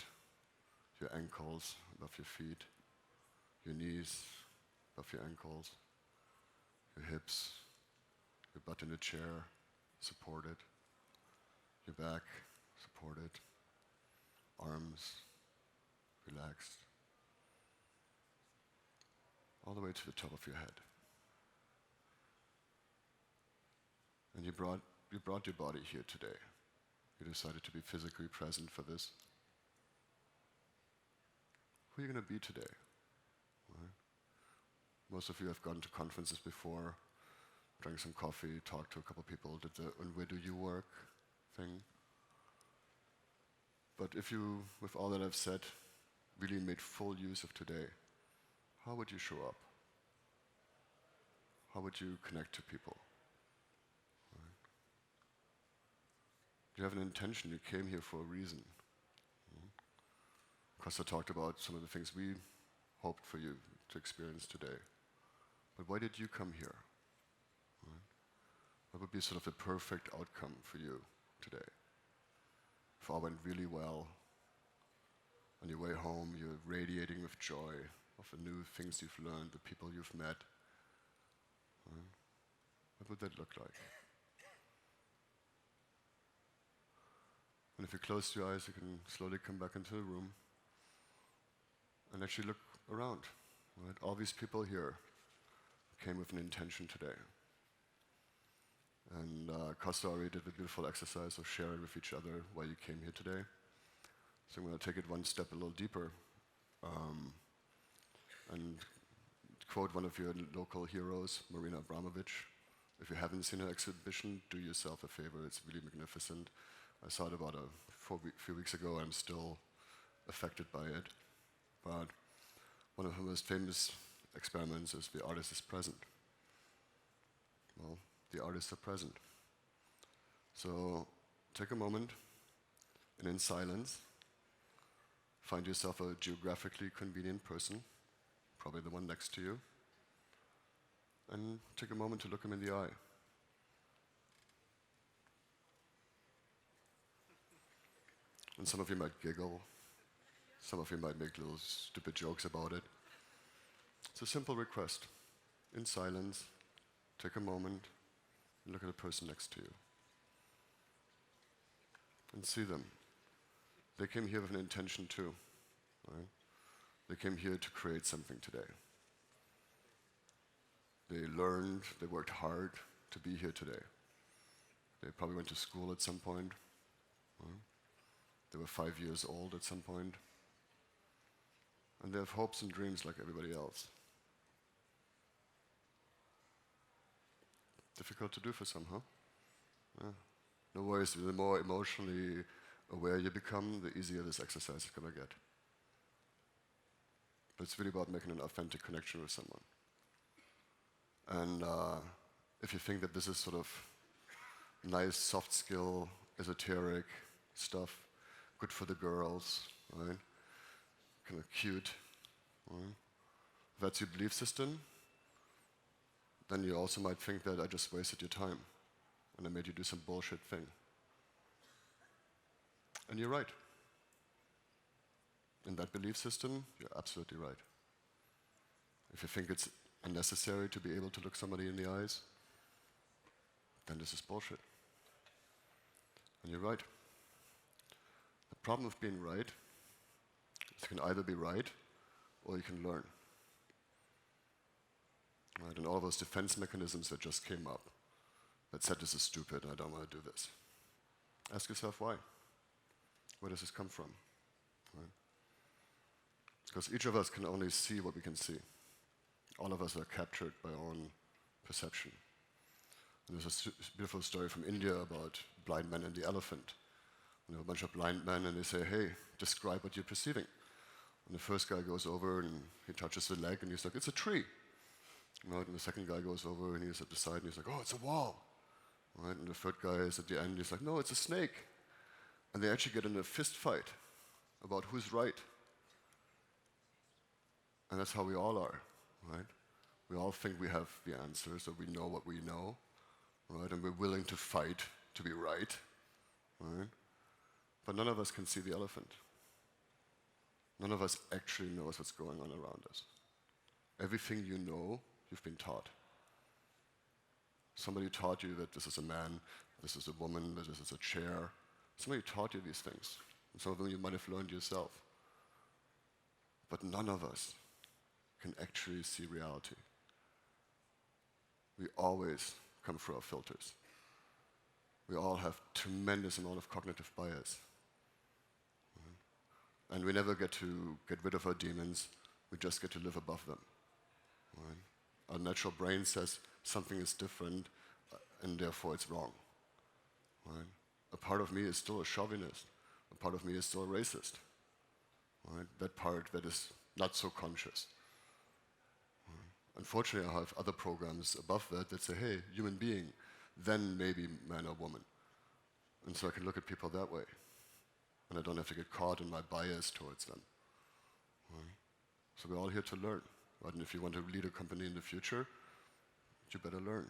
your ankles above your feet, your knees above your ankles, your hips, your butt in the chair, supported, your back, supported, arms, relaxed, all the way to the top of your head. And you brought your body here today. You decided to be physically present for this. Who are you going to be today? Right? Most of you have gone to conferences before, drank some coffee, talked to a couple of people, did the "and where do you work" thing. But if you, with all that I've said, really made full use of today, how would you show up? How would you connect to people? Right? Do you have an intention? You came here for a reason. Costa talked about some of the things we hoped for you to experience today. But why did you come here? Right? What would be sort of the perfect outcome for you today? If all went really well, On your way home, you're radiating with joy of the new things you've learned, the people you've met. What would that look like? And if you close your eyes, you can slowly come back into the room and actually look around. Right? All these people here came with an intention today. And Costa already did the beautiful exercise of sharing with each other why you came here today. So I'm going to take it one step a little deeper and quote one of your local heroes, Marina Abramovic. If you haven't seen her exhibition, do yourself a favor. It's really magnificent. I saw it about a few weeks ago. I'm still affected by it. But one of her most famous experiments is the artist is present. Well, the artists are present. So take a moment and in silence, find yourself a geographically convenient person, probably the one next to you, and take a moment to look him in the eye. And some of you might giggle, some of you might make little stupid jokes about it. It's a simple request. In silence, take a moment and look at the person next to you. And see them. They came here with an intention too. Right? They came here to create something today. They learned, they worked hard to be here today. They probably went to school at some point. Right? They were 5 years old at some point. And they have hopes and dreams like everybody else. Difficult to do for some, huh? Yeah. No worries, the more emotionally aware you become, the easier this exercise is going to get. But it's really about making an authentic connection with someone. And if you think that this is sort of nice, soft skill, esoteric stuff, good for the girls, right? Kind of cute, right? If that's your belief system, then you also might think that I just wasted your time and I made you do some bullshit thing. And you're right. In that belief system, you're absolutely right. If you think it's unnecessary to be able to look somebody in the eyes, then this is bullshit. And you're right. The problem with being right is you can either be right or you can learn. Right? And all those defense mechanisms that just came up that said this is stupid and I don't want to do this. Ask yourself why. Where does this come from? Right? Because each of us can only see what we can see. All of us are captured by our own perception. And there's a beautiful story from India about blind men and the elephant. And there are a bunch of blind men and they say, hey, describe what you're perceiving. And the first guy goes over and he touches the leg and he's like, it's a tree. Right? And the second guy goes over and he's at the side and he's like, oh, it's a wall. Right? And the third guy is at the end, he's like, no, it's a snake. And they actually get in a fist fight about who's right. And that's how we all are, right? We all think we have the answers, or we know what we know, right? And we're willing to fight to be right, right? But none of us can see the elephant. None of us actually knows what's going on around us. Everything you know, you've been taught. Somebody taught you that this is a man, this is a woman, that this is a chair. Somebody taught you these things. And some of them you might have learned yourself. But none of us can actually see reality. We always come through our filters. We all have tremendous amount of cognitive bias. And we never get to get rid of our demons, we just get to live above them. Right? Our natural brain says something is different, and therefore it's wrong. Right? A part of me is still a chauvinist. A part of me is still a racist. Right? That part that is not so conscious. Unfortunately, I have other programs above that say, hey, human being, then maybe man or woman. And so I can look at people that way. And I don't have to get caught in my bias towards them. Right? So we're all here to learn. Right? And if you want to lead a company in the future, you better learn.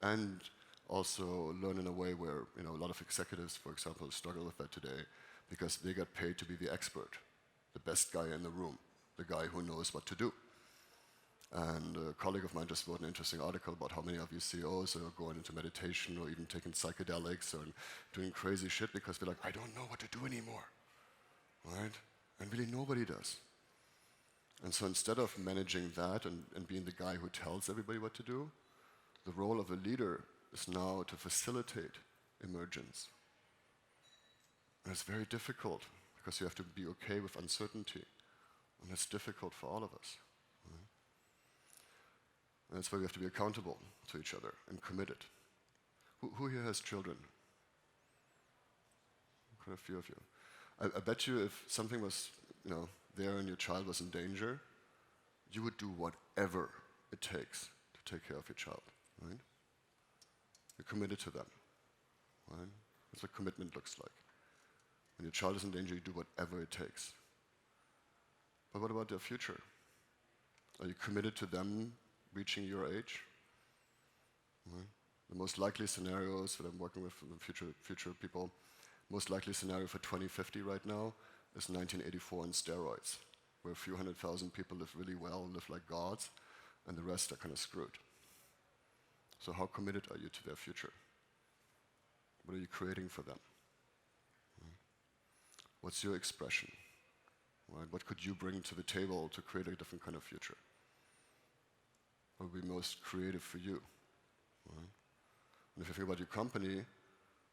And also learn in a way where a lot of executives, for example, struggle with that today. because they got paid to be the expert, the best guy in the room, the guy who knows what to do. And a colleague of mine just wrote an interesting article about how many of you CEOs are going into meditation or even taking psychedelics or doing crazy shit because they're like, I don't know what to do anymore, right? And really nobody does. And so instead of managing that and being the guy who tells everybody what to do, the role of a leader is now to facilitate emergence. And it's very difficult because you have to be okay with uncertainty. And it's difficult for all of us. Right? And that's why we have to be accountable to each other and committed. Who here has children? Quite a few of you. I bet you if something was, there and your child was in danger, you would do whatever it takes to take care of your child, right? You're committed to them, right? That's what commitment looks like. When your child is in danger, you do whatever it takes. But what about their future? Are you committed to them reaching your age? Right? The most likely scenarios that I'm working with future people, most likely scenario for 2050 right now is 1984 on steroids, where a few 100,000 people live really well, live like gods, and the rest are kind of screwed. So how committed are you to their future? What are you creating for them? What's your expression? Right? What could you bring to the table to create a different kind of future? What would be most creative for you? Right? And if you think about your company,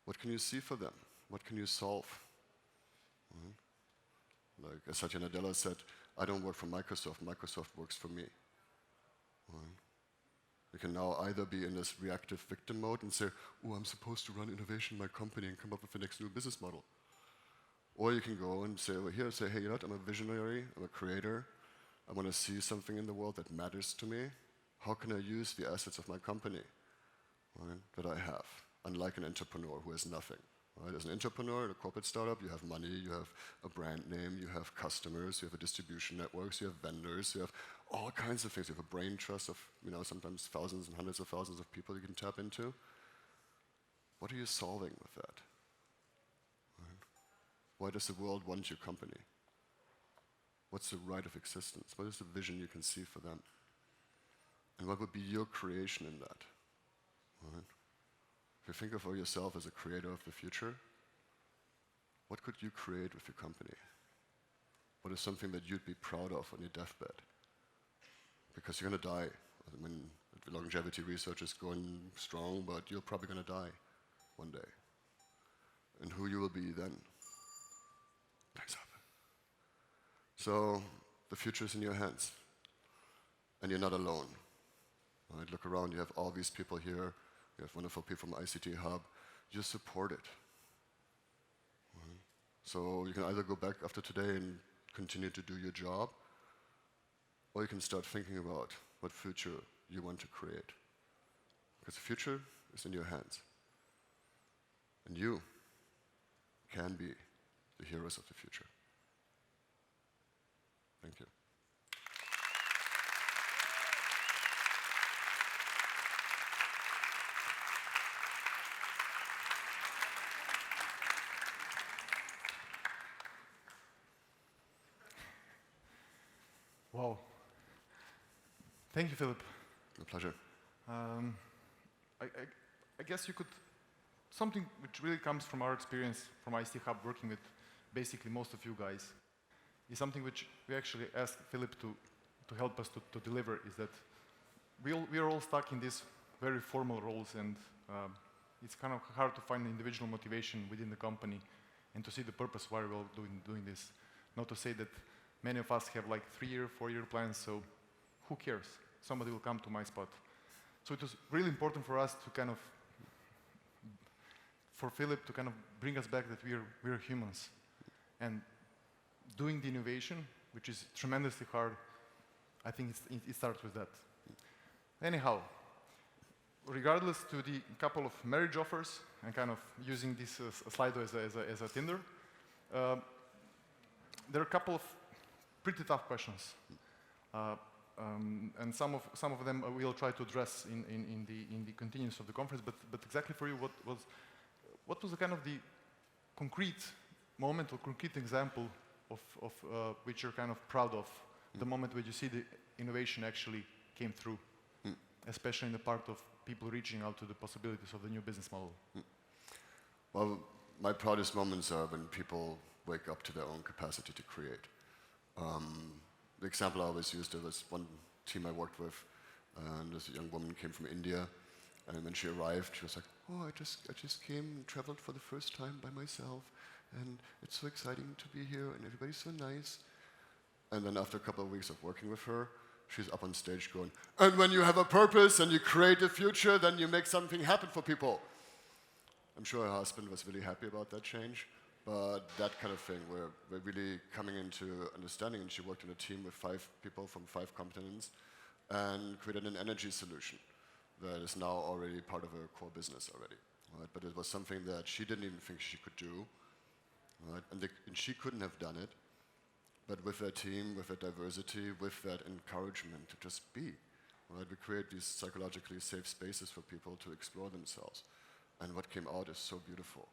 what can you see for them? What can you solve? Right? Like as Satya Nadella said, I don't work for Microsoft, Microsoft works for me. Right? You can now either be in this reactive victim mode and say, oh, I'm supposed to run innovation in my company and come up with the next new business model. Or you can go and say over here, say, hey, you know what, I'm a visionary, I'm a creator, I want to see something in the world that matters to me. How can I use the assets of my company, right, that I have? Unlike an entrepreneur who has nothing. Right? As an entrepreneur in a corporate startup, you have money, you have a brand name, you have customers, you have a distribution network, you have vendors, you have all kinds of things. You have a brain trust of sometimes thousands and hundreds of thousands of people you can tap into. What are you solving with that? Right? Why does the world want your company? What's the right of existence? What is the vision you can see for them? And what would be your creation in that? Right? If you think of yourself as a creator of the future, what could you create with your company? What is something that you'd be proud of on your deathbed? Because you're going to die. I mean, longevity research is going strong, but you're probably going to die one day. And who you will be then? Thanks up. So the future is in your hands. And you're not alone. Right? Look around, you have all these people here. You have wonderful people from ICT Hub. You support it. Right? So you can either go back after today and continue to do your job, or you can start thinking about what future you want to create. Because the future is in your hands. And you can be the heroes of the future. Thank you. Wow. Thank you, Philip. My pleasure. I guess you could, something which really comes from our experience from ICT Hub working with basically most of you guys, is something which we actually asked Philip to help us to deliver, is that we are all stuck in these very formal roles, and it's kind of hard to find individual motivation within the company and to see the purpose why we're all doing this. Not to say that many of us have like 3-year, 4-year plans, so who cares? Somebody will come to my spot. So it was really important for us to kind of, for Philip to kind of bring us back that we're humans. And doing the innovation, which is tremendously hard, I think it starts with that. Anyhow, regardless to the couple of marriage offers, and kind of using this Slido as a Tinder, there are a couple of pretty tough questions. And some of them we'll try to address in the continuance of the conference, but exactly for you, what was the kind of the concrete moment or concrete example of which you're kind of proud of, the moment where you see the innovation actually came through, especially in the part of people reaching out to the possibilities of the new business model? Well, my proudest moments are when people wake up to their own capacity to create. The example I always used, there was one team I worked with, and this young woman came from India, and when she arrived, she was like, "Oh, I just came and traveled for the first time by myself, and it's so exciting to be here, and everybody's so nice." And then after a couple of weeks of working with her, she's up on stage going, "And when you have a purpose and you create a future, then you make something happen for people." I'm sure her husband was really happy about that change, but that kind of thing, where we're really coming into understanding, and she worked in a team with 5 people from 5 continents and created an energy solution that is now already part of her core business already. Right? But it was something that she didn't even think she could do, right? And she couldn't have done it, but with that team, with that diversity, with that encouragement to just be, right? We create these psychologically safe spaces for people to explore themselves. And what came out is so beautiful.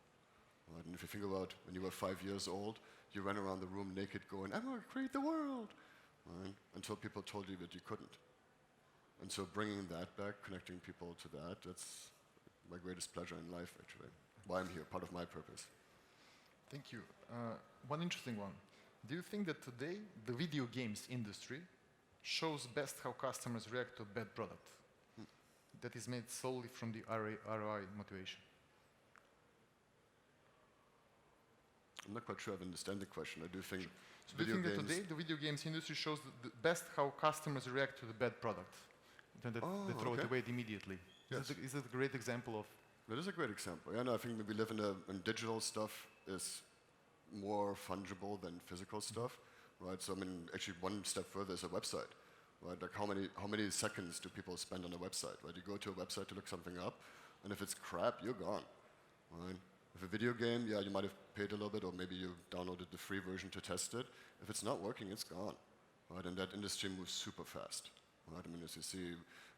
Right? And if you think about when you were 5 years old, you ran around the room naked going, "I'm going to create the world," right? Until people told you that you couldn't. And so bringing that back, connecting people to that, that's my greatest pleasure in life, actually. Why I'm here, part of my purpose. Thank you. One interesting one. Do you think that today the video games industry shows best how customers react to a bad product that is made solely from the ROI motivation? I'm not quite sure I understand the question. I do think So do you think that today the video games industry shows the best how customers react to the bad product? Then they throw it away immediately. Yes. Is it a great example of? That is a great example. Yeah, no, I think we live in digital stuff is more fungible than physical stuff, right? So I mean, actually, one step further is a website, right? Like how many seconds do people spend on a website, right? You go to a website to look something up, and if it's crap, you're gone, right? With a video game, yeah, you might have paid a little bit, or maybe you downloaded the free version to test it. If it's not working, it's gone, right? And that industry moves super fast, right? I mean, as you see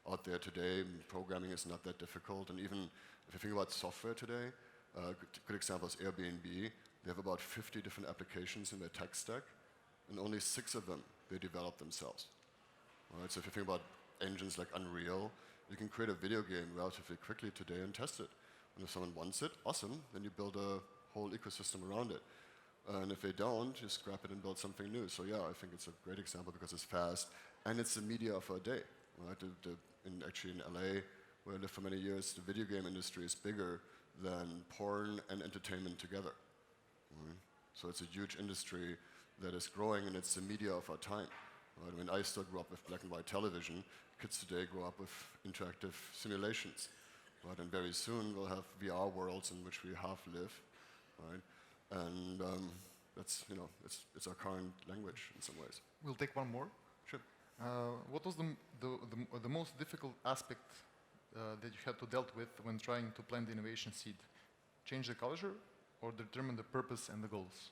out there today, programming is not that difficult, and even if you think about software today, good example is Airbnb. They have about 50 different applications in their tech stack, and only 6 of them they develop themselves. Right? So if you think about engines like Unreal, you can create a video game relatively quickly today and test it. And if someone wants it, awesome, then you build a whole ecosystem around it. And if they don't, you scrap it and build something new. So yeah, I think it's a great example because it's fast, and it's the media of our day. Right? Actually in LA, where I lived for many years, the video game industry is bigger than porn and entertainment together. Right? So it's a huge industry that is growing, and it's the media of our time. Right? I mean, I still grew up with black and white television. Kids today grow up with interactive simulations. Right? And very soon we'll have VR worlds in which we half live. Right? And that's, you know, it's our current language in some ways. We'll take one more. Sure. What was the most difficult aspect that you had to deal with when trying to plant the innovation seed? Change the culture or determine the purpose and the goals?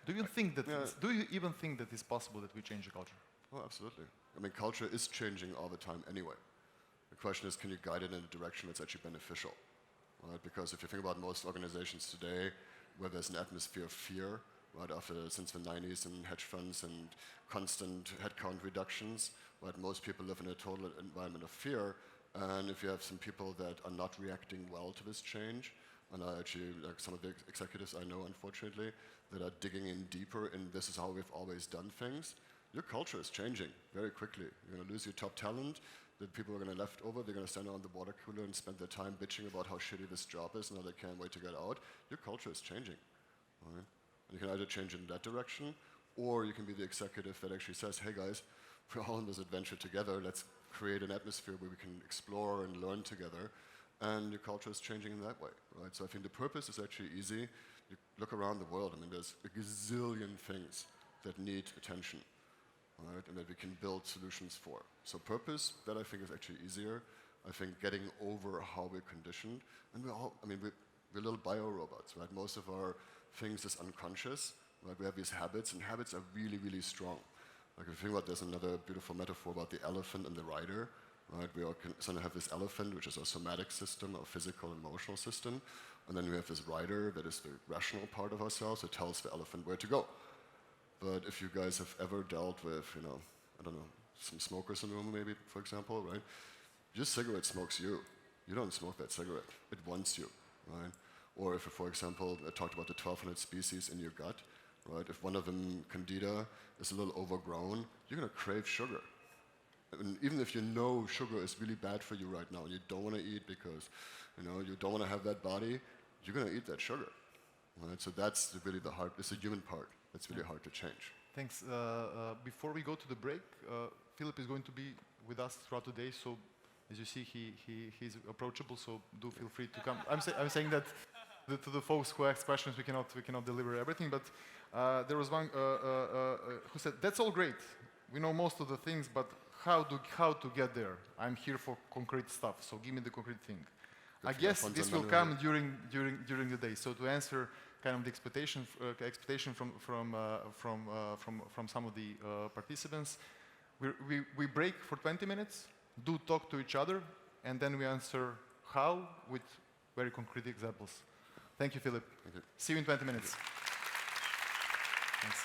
Do you even think that it's possible that we change the culture? Oh, absolutely. I mean, culture is changing all the time anyway. The question is, can you guide it in a direction that's actually beneficial? Right? Because if you think about most organizations today, where there's an atmosphere of fear, right, since the 90s and hedge funds and constant headcount reductions, right, most people live in a total environment of fear. And if you have some people that are not reacting well to this change, and I actually, like some of the executives I know, unfortunately, that are digging in deeper in this is how we've always done things, your culture is changing very quickly. You're going to lose your top talent. The people are going to left over. They're going to stand around the water cooler and spend their time bitching about how shitty this job is and how they can't wait to get out. Your culture is changing. Right? And you can either change in that direction, or you can be the executive that actually says, hey guys, we're all in this adventure together. Let's create an atmosphere where we can explore and learn together. And your culture is changing in that way. Right? So I think the purpose is actually easy. You look around the world. I mean, there's a gazillion things that need attention. Right, and that we can build solutions for. So purpose, that I think is actually easier. I think getting over how we're conditioned, and we're little bio-robots, right? Most of our things is unconscious, right? We have these habits, and habits are really, really strong. Like if you think about, there's another beautiful metaphor about the elephant and the rider, right? We all sort of have this elephant, which is our somatic system, our physical and emotional system, And then we have this rider that is the rational part of ourselves that tells the elephant where to go. But if you guys have ever dealt with, I don't know, some smokers in the room maybe, for example, right? Your cigarette smokes you. You don't smoke that cigarette. It wants you, right? Or if, for example, I talked about the 1,200 species in your gut, right? If one of them, Candida, is a little overgrown, you're going to crave sugar. And even if you know sugar is really bad for you right now and you don't want to eat because you don't want to have that body, you're going to eat that sugar. Right? So that's really the hard, it's the human part. That's really hard to change. Thanks. Before we go to the break, Philip is going to be with us throughout the day. So as you see, he's approachable. So do feel free to come. I'm saying that to the folks who ask questions, we cannot deliver everything. But there was one who said, "That's all great. We know most of the things, but how to get there? I'm here for concrete stuff. So give me the concrete thing." I guess this will come during the day. So to answer kind of the expectation from some of the participants, we break for 20 minutes, do talk to each other, and then we answer how with very concrete examples. Thank you, Philip. Thank you. See you in 20 minutes. Thanks.